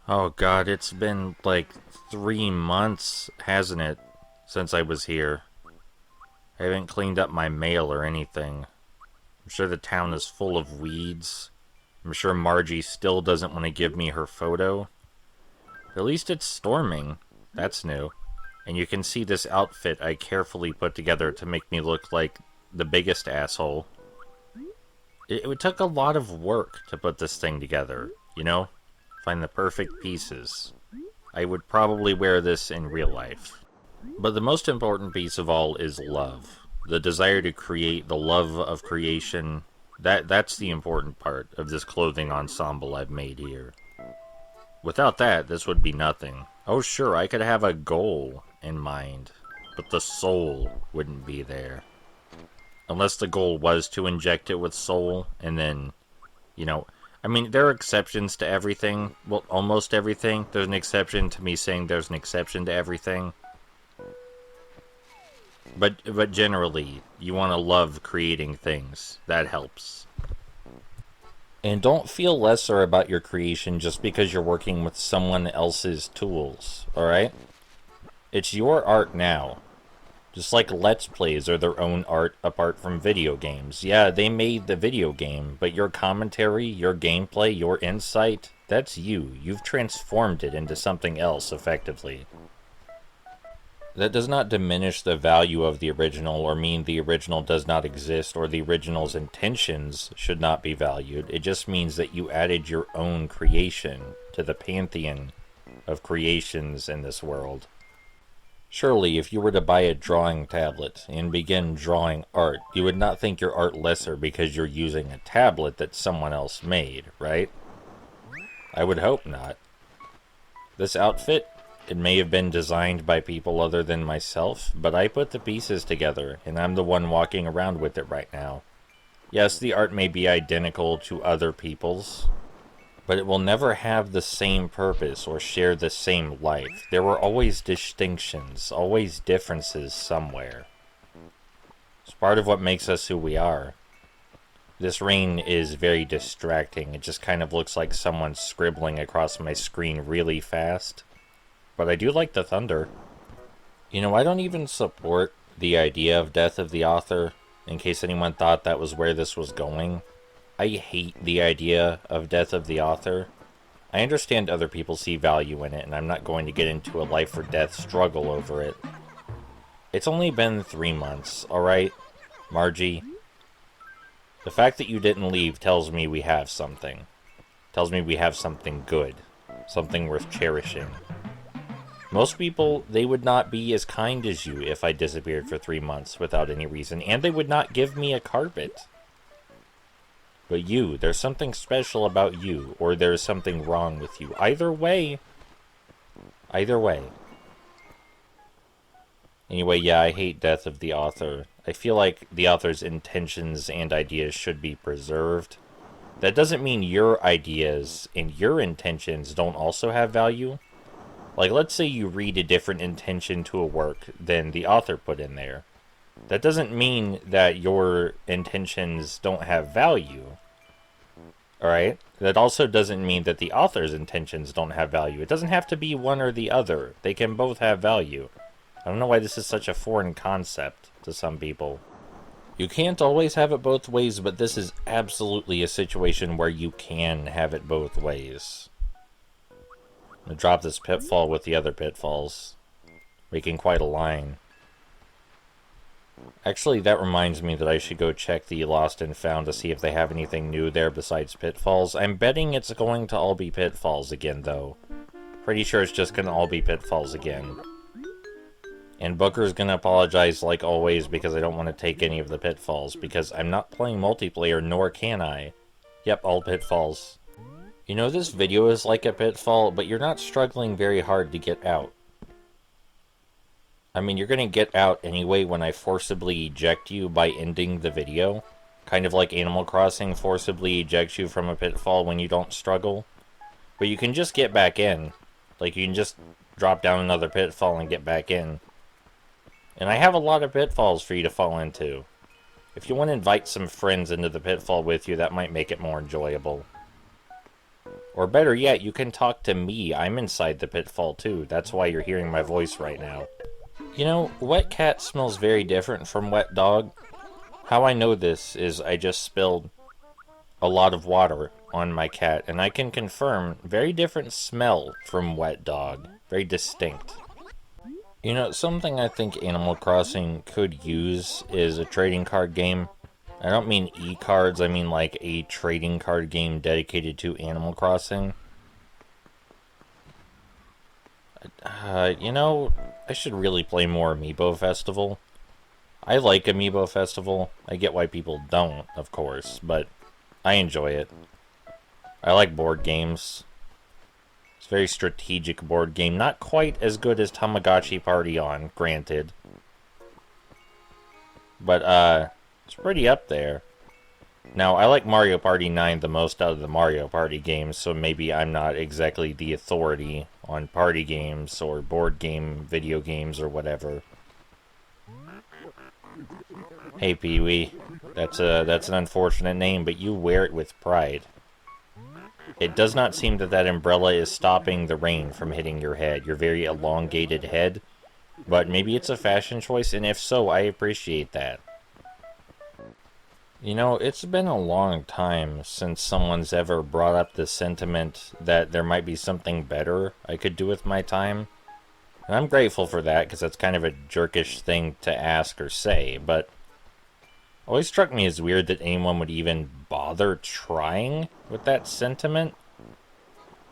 Oh god, it's been like 3 months, hasn't it, since I was here. I haven't cleaned up my mail or anything. I'm sure the town is full of weeds. I'm sure Margie still doesn't want to give me her photo. At least it's storming. That's new. And you can see this outfit I carefully put together to make me look like the biggest asshole. It took a lot of work to put this thing together, you know? Find the perfect pieces. I would probably wear this in real life. But the most important piece of all is love. The desire to create, the love of creation. That's the important part of this clothing ensemble I've made here. Without that, this would be nothing. Oh sure, I could have a goal in mind, but the soul wouldn't be there. Unless the goal was to inject it with soul, and then, you know, I mean, there are exceptions to everything. Well, almost everything. There's an exception to me saying there's an exception to everything. But generally, you want to love creating things. That helps. And don't feel lesser about your creation just because you're working with someone else's tools, alright? It's your art now. Just like Let's Plays are their own art apart from video games. Yeah, they made the video game, but your commentary, your gameplay, your insight, that's you. You've transformed it into something else effectively. That does not diminish the value of the original or mean the original does not exist or the original's intentions should not be valued. It just means that you added your own creation to the pantheon of creations in this world. Surely, if you were to buy a drawing tablet and begin drawing art, you would not think your art lesser because you're using a tablet that someone else made, right? I would hope not. This outfit, it may have been designed by people other than myself, but I put the pieces together, and I'm the one walking around with it right now. Yes, the art may be identical to other people's, but it will never have the same purpose or share the same life. There were always distinctions, always differences somewhere. It's part of what makes us who we are. This rain is very distracting. It just kind of looks like someone scribbling across my screen really fast. But I do like the thunder. You know, I don't even support the idea of Death of the Author, in case anyone thought that was where this was going. I hate the idea of Death of the Author. I understand other people see value in it, and I'm not going to get into a life or death struggle over it. It's only been 3 months, alright? Margie, the fact that you didn't leave tells me we have something. Tells me we have something good. Something worth cherishing. Most people, they would not be as kind as you if I disappeared for 3 months without any reason, and they would not give me a carpet. But you, there's something special about you, or there's something wrong with you. Either way. Either way. Anyway, yeah, I hate Death of the Author. I feel like the author's intentions and ideas should be preserved. That doesn't mean your ideas and your intentions don't also have value. Like, let's say you read a different intention to a work than the author put in there. That doesn't mean that your intentions don't have value. Alright? That also doesn't mean that the author's intentions don't have value. It doesn't have to be one or the other. They can both have value. I don't know why this is such a foreign concept to some people. You can't always have it both ways, but this is absolutely a situation where you can have it both ways. I'm gonna drop this pitfall with the other pitfalls, making quite a line. Actually, that reminds me that I should go check the Lost and Found to see if they have anything new there besides pitfalls. I'm betting it's going to all be pitfalls again, though. Pretty sure it's just gonna all be pitfalls again. And Booker's gonna apologize like always because I don't want to take any of the pitfalls, because I'm not playing multiplayer, nor can I. Yep, all pitfalls. You know, this video is like a pitfall, but you're not struggling very hard to get out. I mean, you're gonna get out anyway when I forcibly eject you by ending the video. Kind of like Animal Crossing forcibly ejects you from a pitfall when you don't struggle. But you can just get back in. Like, you can just drop down another pitfall and get back in. And I have a lot of pitfalls for you to fall into. If you want to invite some friends into the pitfall with you, that might make it more enjoyable. Or better yet, you can talk to me. I'm inside the pitfall too. That's why you're hearing my voice right now. You know, wet cat smells very different from wet dog. How I know this is I just spilled a lot of water on my cat, and I can confirm very different smell from wet dog. Very distinct. You know, something I think Animal Crossing could use is a trading card game. I don't mean e-cards, I mean like a trading card game dedicated to Animal Crossing. You know, I should really play more Amiibo Festival. I like Amiibo Festival. I get why people don't, of course, but I enjoy it. I like board games. It's a very strategic board game. Not quite as good as Tamagotchi Party On, granted. But, it's pretty up there. Now, I like Mario Party 9 the most out of the Mario Party games, so maybe I'm not exactly the authority on party games or board game, video games, or whatever. Hey, Pee-wee. That's an unfortunate name, but you wear it with pride. It does not seem that that umbrella is stopping the rain from hitting your head, your very elongated head, but maybe it's a fashion choice, and if so, I appreciate that. You know, it's been a long time since someone's ever brought up the sentiment that there might be something better I could do with my time. And I'm grateful for that, because that's kind of a jerkish thing to ask or say, but always struck me as weird that anyone would even bother trying with that sentiment.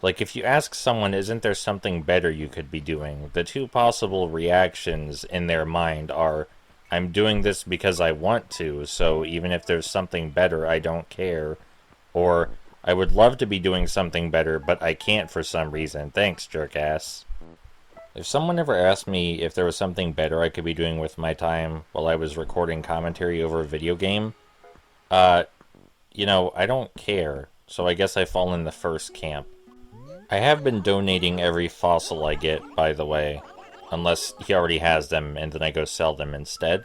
Like, if you ask someone, isn't there something better you could be doing? The two possible reactions in their mind are, I'm doing this because I want to, so even if there's something better, I don't care. Or, I would love to be doing something better, but I can't for some reason. Thanks, jerkass. If someone ever asked me if there was something better I could be doing with my time while I was recording commentary over a video game, you know, I don't care, so I guess I fall in the first camp. I have been donating every fossil I get, by the way. Unless he already has them, and then I go sell them instead.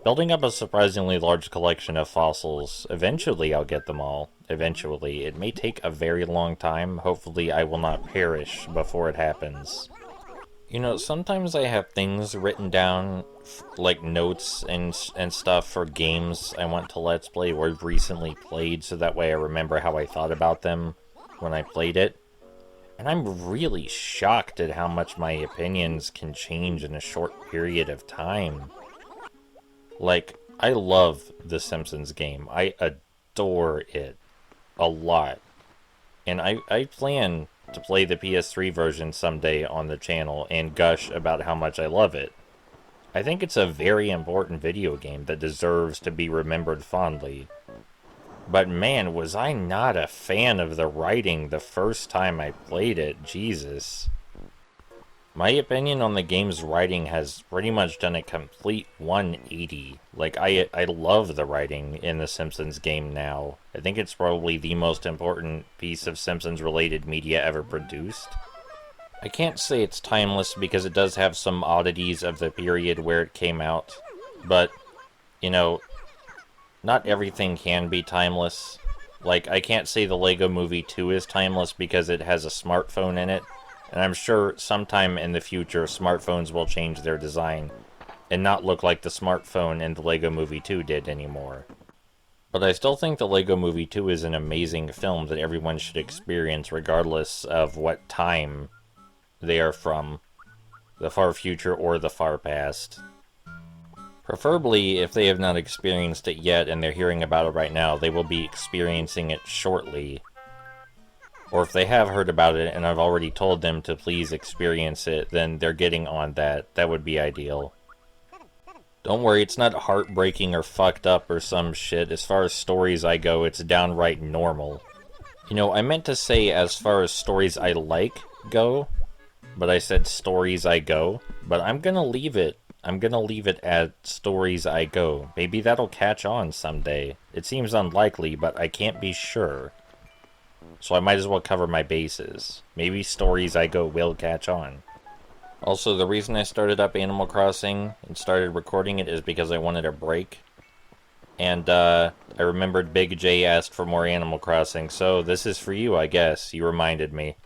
Building up a surprisingly large collection of fossils, eventually I'll get them all. Eventually. It may take a very long time. Hopefully I will not perish before it happens. You know, sometimes I have things written down, like notes and stuff for games I want to Let's Play or have recently played, so that way I remember how I thought about them when I played it. And I'm really shocked at how much my opinions can change in a short period of time. Like, I love the Simpsons game. I adore it a lot. And I plan to play the PS3 version someday on the channel and gush about how much I love it. I think it's a very important video game that deserves to be remembered fondly. But man, was I not a fan of the writing the first time I played it, Jesus. My opinion on the game's writing has pretty much done a complete 180. Like, I love the writing in the Simpsons game now. I think it's probably the most important piece of Simpsons-related media ever produced. I can't say it's timeless because it does have some oddities of the period where it came out. But, you know, not everything can be timeless. Like, I can't say the Lego Movie 2 is timeless because it has a smartphone in it. And I'm sure sometime in the future, smartphones will change their design and not look like the smartphone in the Lego Movie 2 did anymore. But I still think the Lego Movie 2 is an amazing film that everyone should experience regardless of what time they are from, the far future or the far past. Preferably, if they have not experienced it yet and they're hearing about it right now, they will be experiencing it shortly. Or if they have heard about it and I've already told them to please experience it, then they're getting on that. That would be ideal. Don't worry, it's not heartbreaking or fucked up or some shit. As far as stories I go, it's downright normal. You know, I meant to say as far as stories I like go, but I said stories I go. But I'm gonna leave it. I'm gonna leave it at stories I go. Maybe that'll catch on someday. It seems unlikely, but I can't be sure. So I might as well cover my bases. Maybe stories I go will catch on. Also, the reason I started up Animal Crossing and started recording it is because I wanted a break. And I remembered Big J asked for more Animal Crossing, so this is for you, I guess. You reminded me.